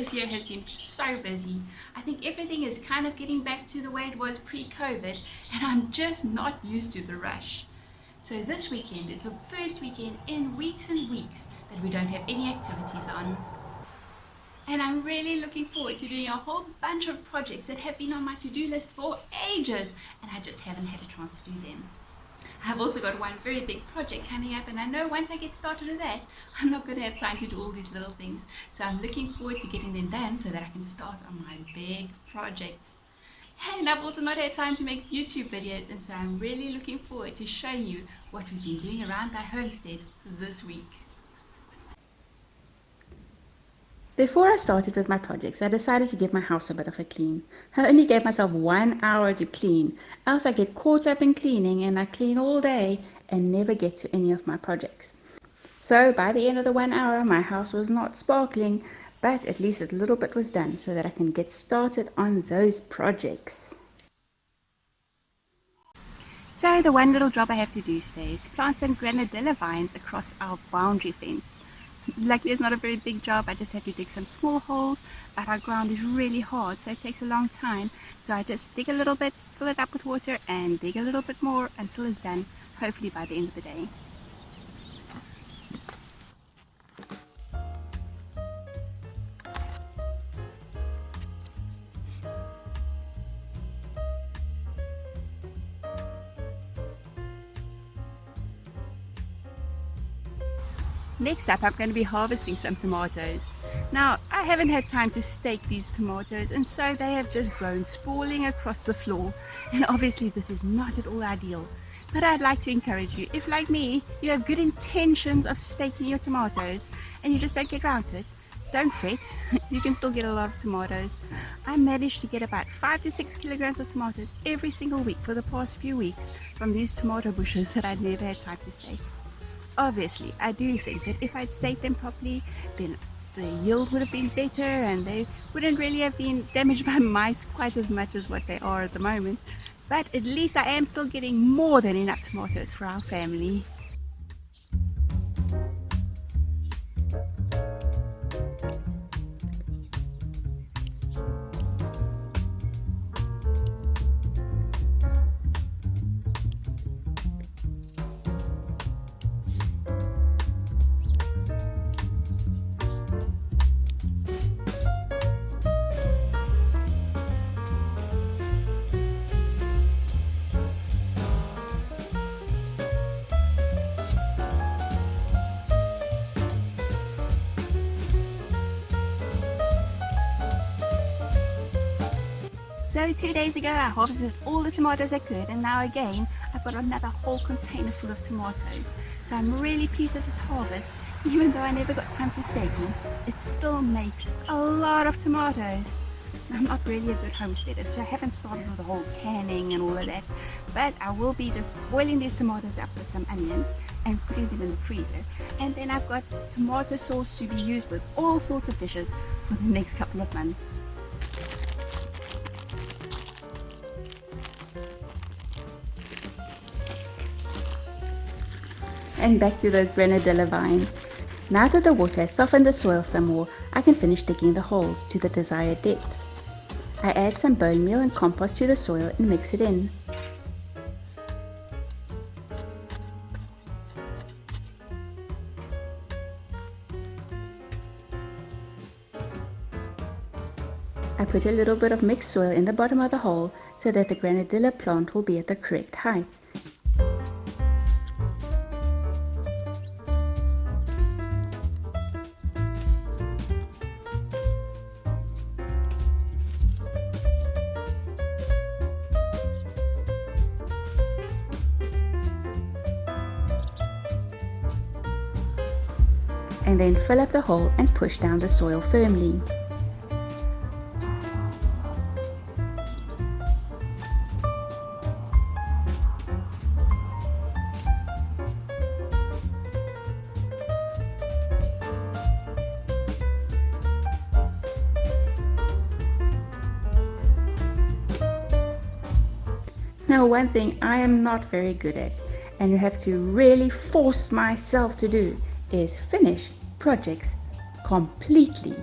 This year has been so busy. I think everything is kind of getting back to the way it was pre-COVID, and I'm just not used to the rush. So this weekend is the first weekend in weeks and weeks that we don't have any activities on. And I'm really looking forward to doing a whole bunch of projects that have been on my to-do list for ages, and I just haven't had a chance to do them. I've also got one very big project coming up, and I know once I get started with that, I'm not going to have time to do all these little things. So I'm looking forward to getting them done so that I can start on my big project. And I've also not had time to make YouTube videos, and so I'm really looking forward to showing you what we've been doing around our homestead this week. Before I started with my projects, I decided to give my house a bit of a clean. I only gave myself 1 hour to clean, else I get caught up in cleaning and I clean all day and never get to any of my projects. So by the end of the 1 hour, my house was not sparkling, but at least a little bit was done so that I can get started on those projects. So the one little job I have to do today is plant some granadilla vines across our boundary fence. Luckily it's not a very big job, I just have to dig some small holes, but our ground is really hard, so it takes a long time. So I just dig a little bit, fill it up with water, and dig a little bit more until it's done, hopefully by the end of the day. Next up, I'm going to be harvesting some tomatoes. Now, I haven't had time to stake these tomatoes, and so they have just grown sprawling across the floor. And obviously this is not at all ideal. But I'd like to encourage you, if like me, you have good intentions of staking your tomatoes and you just don't get around to it, don't fret, you can still get a lot of tomatoes. I managed to get about 5 to 6 kilograms of tomatoes every single week for the past few weeks from these tomato bushes that I'd never had time to stake. Obviously, I do think that if I'd staked them properly, then the yield would have been better and they wouldn't really have been damaged by mice quite as much as what they are at the moment. But at least I am still getting more than enough tomatoes for our family. So 2 days ago I harvested all the tomatoes I could, and now again I've got another whole container full of tomatoes. So I'm really pleased with this harvest. Even though I never got time to stake them, it still makes a lot of tomatoes. I'm not really a good homesteader, so I haven't started with the whole canning and all of that, but I will be just boiling these tomatoes up with some onions and putting them in the freezer. And then I've got tomato sauce to be used with all sorts of dishes for the next couple of months. And back to those granadilla vines. Now that the water has softened the soil some more, I can finish digging the holes to the desired depth. I add some bone meal and compost to the soil and mix it in. I put a little bit of mixed soil in the bottom of the hole so that the granadilla plant will be at the correct height. And then fill up the hole and push down the soil firmly. Now, one thing I am not very good at, and you have to really force myself to do, is finish projects completely.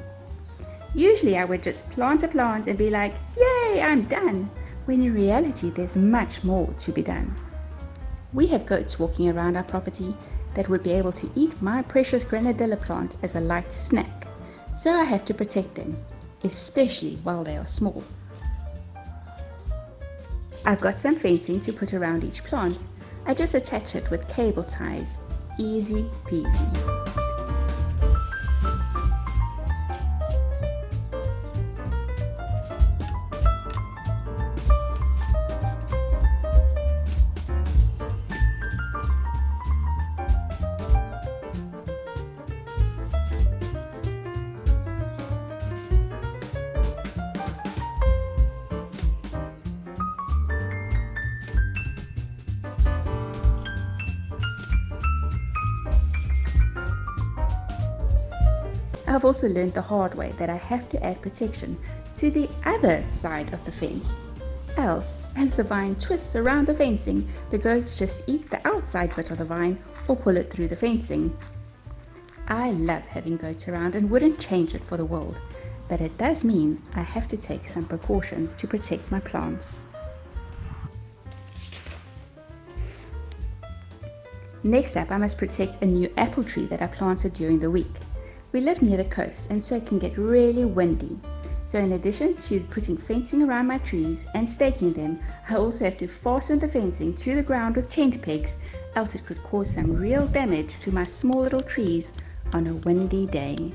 Usually I would just plant a plant and be like, yay, I'm done, when in reality there's much more to be done. We have goats walking around our property that would be able to eat my precious granadilla plant as a light snack, so I have to protect them, especially while they are small. I've got some fencing to put around each plant. I just attach it with cable ties. Easy peasy. I've also learned the hard way that I have to add protection to the other side of the fence. Else, as the vine twists around the fencing, the goats just eat the outside bit of the vine or pull it through the fencing. I love having goats around and wouldn't change it for the world, but it does mean I have to take some precautions to protect my plants. Next up, I must protect a new apple tree that I planted during the week. We live near the coast and so it can get really windy. So in addition to putting fencing around my trees and staking them, I also have to fasten the fencing to the ground with tent pegs, else it could cause some real damage to my small little trees on a windy day.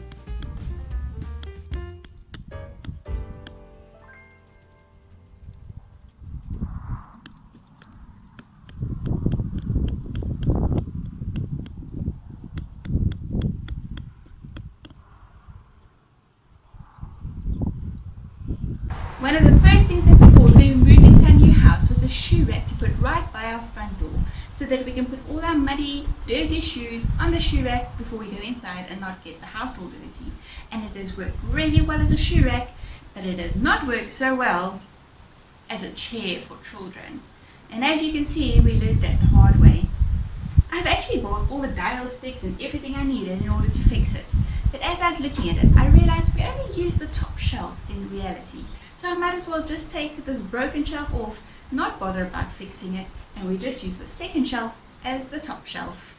One of the first things that we bought when we moved into our new house was a shoe rack to put right by our front door so that we can put all our muddy, dirty shoes on the shoe rack before we go inside and not get the house all dirty. And it does work really well as a shoe rack, but it does not work so well as a chair for children. And as you can see, we learned that the hard way. I've actually bought all the dial sticks and everything I needed in order to fix it. But as I was looking at it, I realized we only use the top shelf in reality. So I might as well just take this broken shelf off, not bother about fixing it, and we just use the second shelf as the top shelf.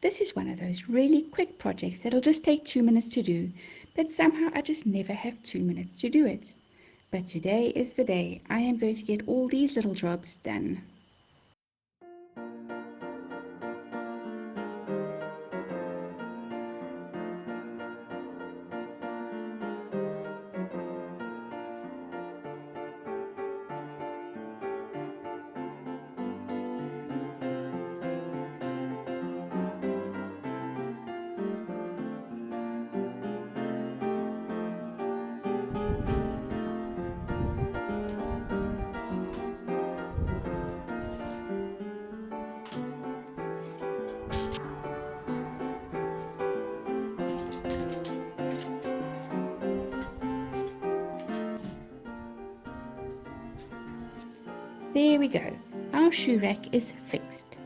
This is one of those really quick projects that'll just take 2 minutes to do, but somehow I just never have 2 minutes to do it. But today is the day I am going to get all these little jobs done. There we go. Our shoe rack is fixed.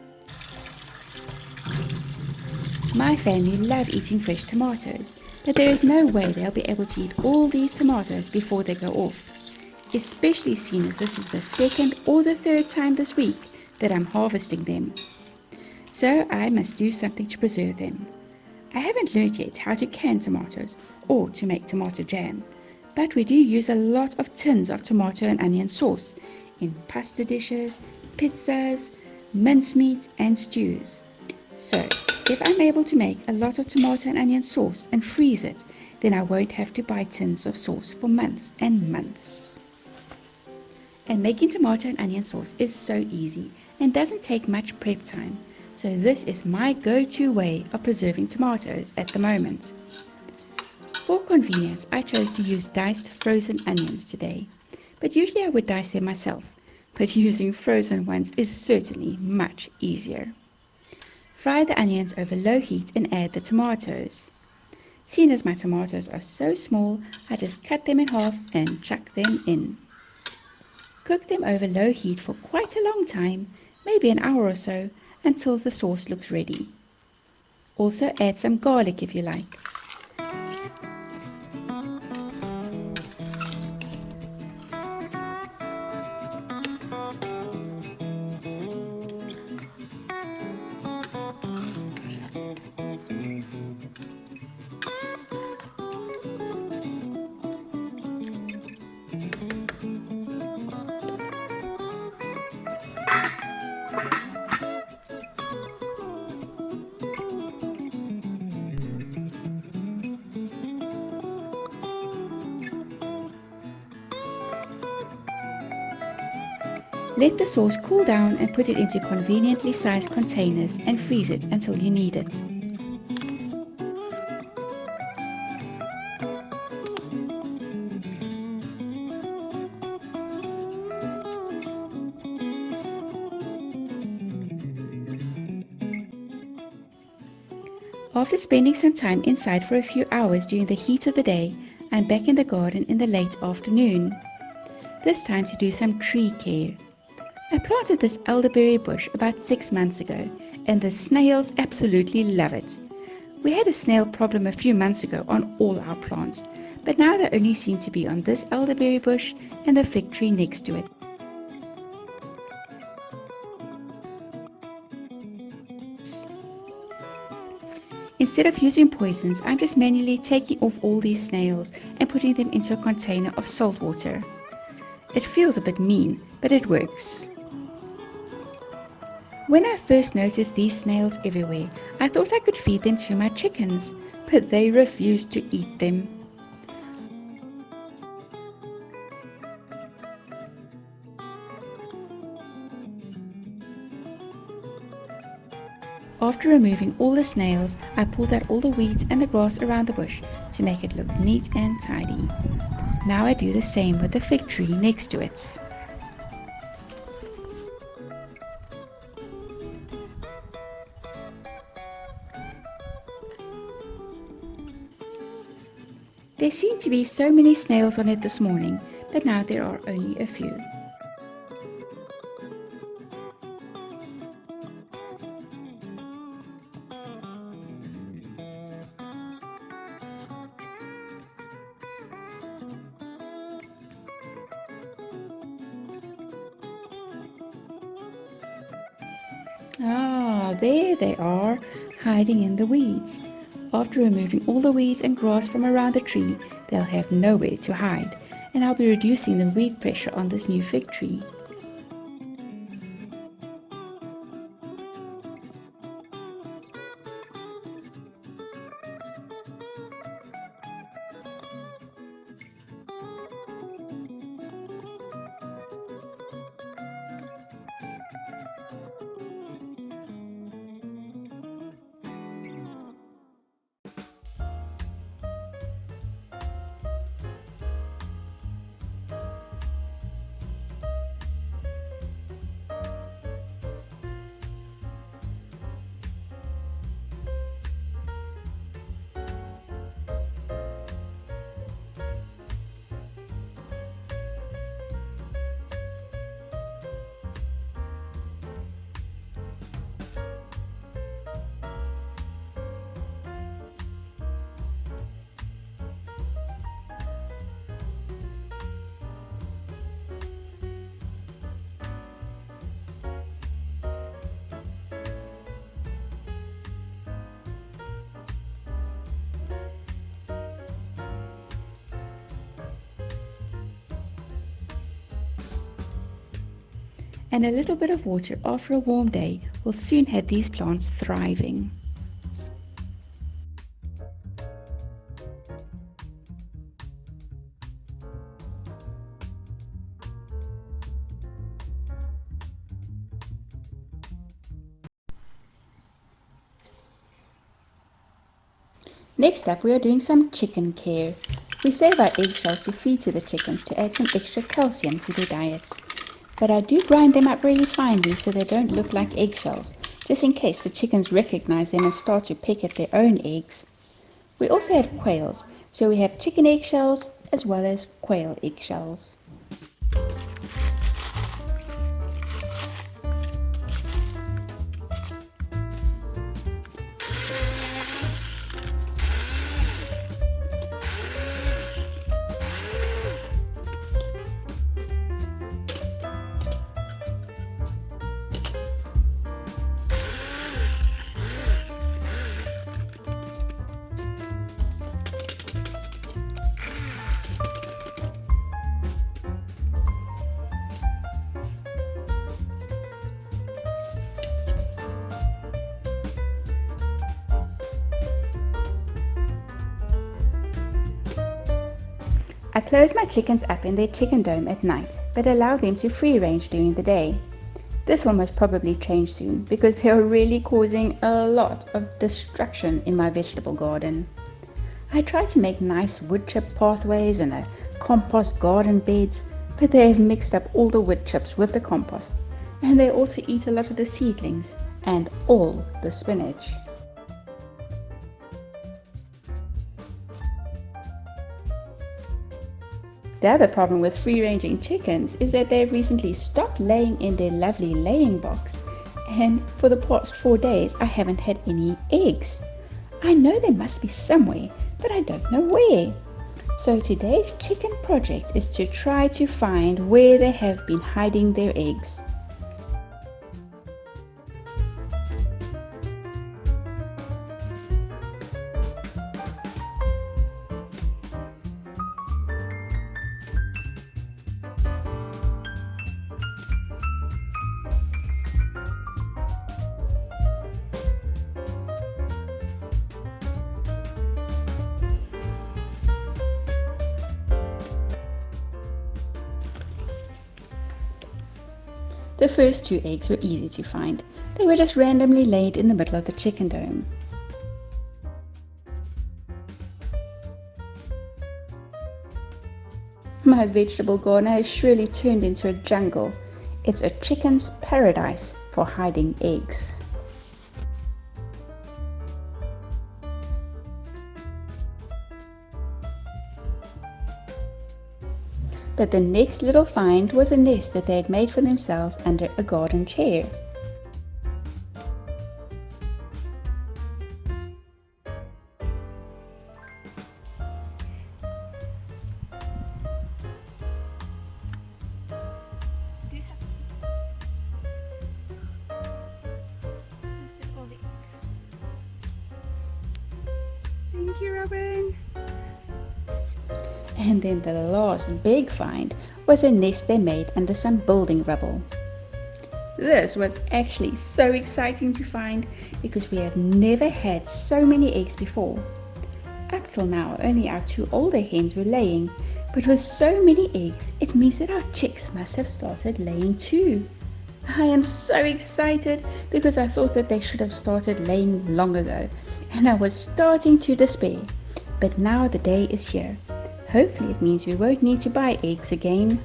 My family love eating fresh tomatoes, but there is no way they'll be able to eat all these tomatoes before they go off, especially seeing as this is the second or the third time this week that I'm harvesting them. So I must do something to preserve them. I haven't learned yet how to can tomatoes or to make tomato jam, but we do use a lot of tins of tomato and onion sauce in pasta dishes, pizzas, mincemeat and stews. So if I'm able to make a lot of tomato and onion sauce and freeze it, then I won't have to buy tins of sauce for months and months. And making tomato and onion sauce is so easy and doesn't take much prep time. So this is my go-to way of preserving tomatoes at the moment. For convenience, I chose to use diced frozen onions today, but usually I would dice them myself, but using frozen ones is certainly much easier. Fry the onions over low heat and add the tomatoes. Seeing as my tomatoes are so small, I just cut them in half and chuck them in. Cook them over low heat for quite a long time, maybe an hour or so, until the sauce looks ready. Also add some garlic if you like. Let the sauce cool down and put it into conveniently sized containers and freeze it until you need it. After spending some time inside for a few hours during the heat of the day, I'm back in the garden in the late afternoon. This time to do some tree care. I planted this elderberry bush about 6 months ago, and the snails absolutely love it. We had a snail problem a few months ago on all our plants, but now they only seem to be on this elderberry bush and the fig tree next to it. Instead of using poisons, I'm just manually taking off all these snails and putting them into a container of salt water. It feels a bit mean, but it works. When I first noticed these snails everywhere, I thought I could feed them to my chickens, but they refused to eat them. After removing all the snails, I pulled out all the weeds and the grass around the bush to make it look neat and tidy. Now I do the same with the fig tree next to it. There seem to be so many snails on it this morning, but now there are only a few. Ah, there they are, hiding in the weeds. After removing all the weeds and grass from around the tree, they'll have nowhere to hide, and I'll be reducing the weed pressure on this new fig tree. And a little bit of water after a warm day will soon have these plants thriving. Next up, we are doing some chicken care. We save our eggshells to feed to the chickens to add some extra calcium to their diets. But I do grind them up really finely so they don't look like eggshells, just in case the chickens recognize them and start to peck at their own eggs. We also have quails, so we have chicken eggshells as well as quail eggshells. I close my chickens up in their chicken dome at night, but allow them to free range during the day. This will most probably change soon because they are really causing a lot of destruction in my vegetable garden. I try to make nice wood chip pathways and a compost garden beds, but they have mixed up all the wood chips with the compost, and they also eat a lot of the seedlings and all the spinach. The other problem with free-ranging chickens is that they've recently stopped laying in their lovely laying box, and for the past 4 days I haven't had any eggs. I know there must be somewhere, but I don't know where. So today's chicken project is to try to find where they have been hiding their eggs. The first 2 eggs were easy to find. They were just randomly laid in the middle of the chicken dome. My vegetable garden has surely turned into a jungle. It's a chicken's paradise for hiding eggs. But the next little find was a nest that they had made for themselves under a garden chair. Thank you, Robin. And then the last big find was a nest they made under some building rubble. This was actually so exciting to find because we have never had so many eggs before. Up till now, only our 2 older hens were laying, but with so many eggs, it means that our chicks must have started laying too. I am so excited because I thought that they should have started laying long ago, and I was starting to despair. But now the day is here. Hopefully it means we won't need to buy eggs again.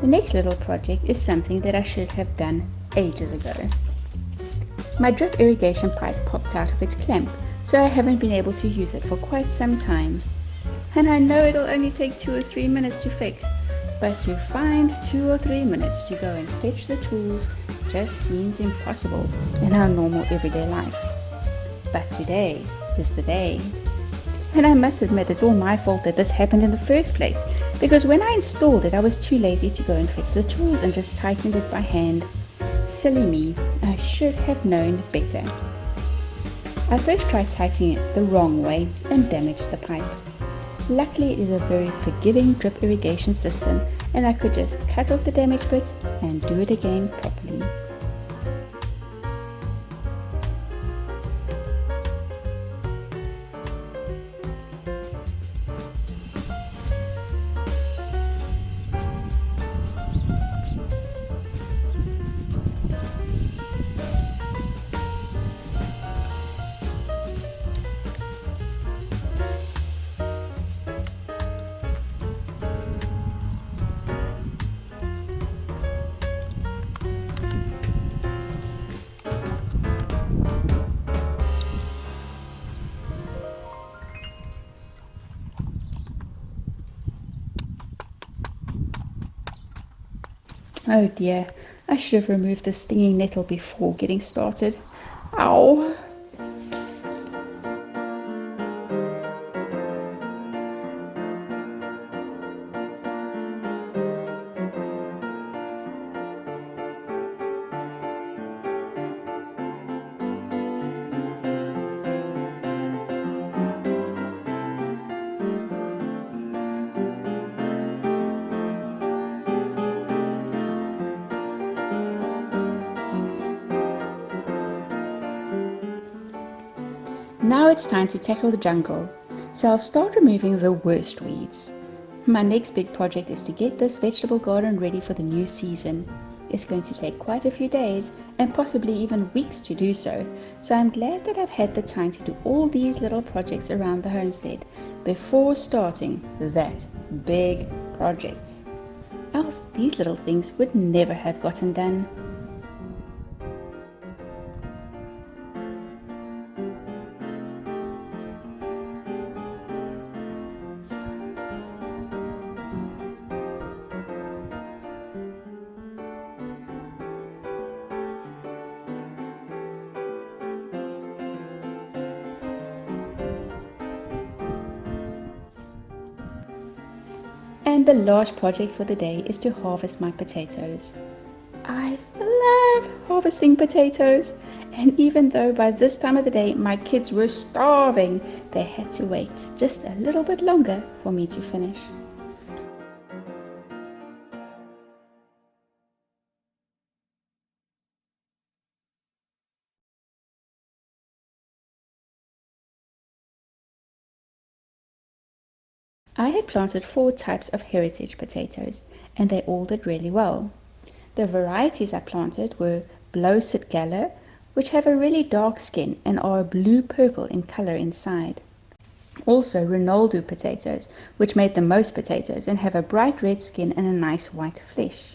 The next little project is something that I should have done ages ago. My drip irrigation pipe popped out of its clamp, so I haven't been able to use it for quite some time. And I know it'll only take 2 or 3 minutes to fix, but to find 2 or 3 minutes to go and fetch the tools just seems impossible in our normal everyday life. But today is the day. And I must admit it's all my fault that this happened in the first place, because when I installed it I was too lazy to go and fetch the tools and just tightened it by hand. Silly me, I should have known better. I first tried tightening it the wrong way and damaged the pipe. Luckily it is a very forgiving drip irrigation system and I could just cut off the damaged bit and do it again properly. Oh dear, I should have removed the stinging nettle before getting started. Ow! Now it's time to tackle the jungle, so I'll start removing the worst weeds. My next big project is to get this vegetable garden ready for the new season. It's going to take quite a few days and possibly even weeks to do so, so I'm glad that I've had the time to do all these little projects around the homestead before starting that big project. Else these little things would never have gotten done. And the last project for the day is to harvest my potatoes. I love harvesting potatoes, and even though by this time of the day my kids were starving, they had to wait just a little bit longer for me to finish. I had planted 4 types of heritage potatoes, and they all did really well. The varieties I planted were Blauwsit Galle, which have a really dark skin and are blue-purple in color inside. Also Ronaldo potatoes, which made the most potatoes and have a bright red skin and a nice white flesh.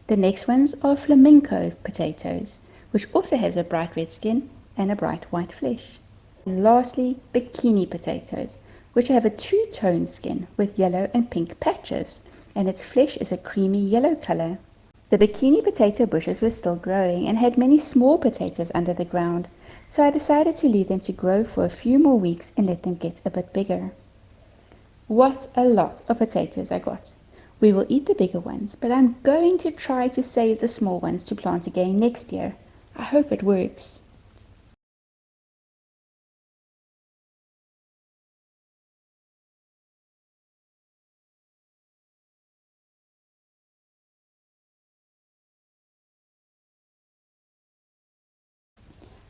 The next ones are flamenco potatoes, which also has a bright red skin and a bright white flesh. And lastly, bikini potatoes, which have a two-tone skin with yellow and pink patches, and its flesh is a creamy yellow color. The bikini potato bushes were still growing and had many small potatoes under the ground, so I decided to leave them to grow for a few more weeks and let them get a bit bigger. What a lot of potatoes I got! We will eat the bigger ones, but I'm going to try to save the small ones to plant again next year. I hope it works.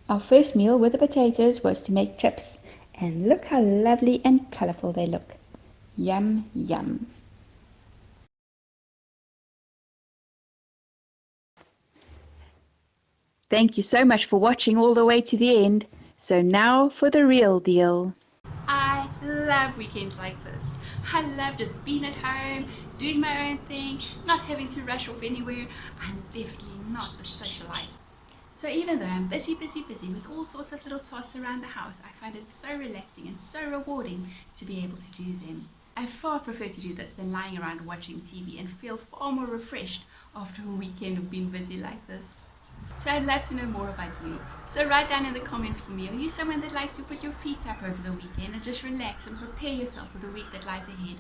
Our first meal with the potatoes was to make chips, and look how lovely and colorful they look. Yum, yum. Thank you so much for watching all the way to the end. So now for the real deal. I love weekends like this. I love just being at home, doing my own thing, not having to rush off anywhere. I'm definitely not a socialite. So even though I'm busy with all sorts of little tasks around the house, I find it so relaxing and so rewarding to be able to do them. I far prefer to do this than lying around watching TV and feel far more refreshed after a weekend of being busy like this. So I'd love to know more about you. So write down in the comments for me, are you someone that likes to put your feet up over the weekend and just relax and prepare yourself for the week that lies ahead?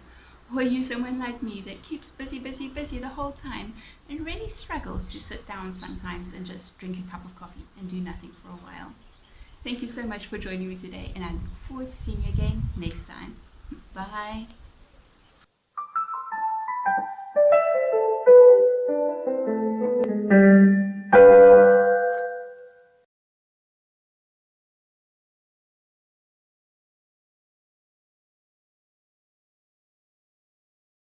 Or are you someone like me that keeps busy the whole time and really struggles to sit down sometimes and just drink a cup of coffee and do nothing for a while? Thank you so much for joining me today, and I look forward to seeing you again next time. Bye.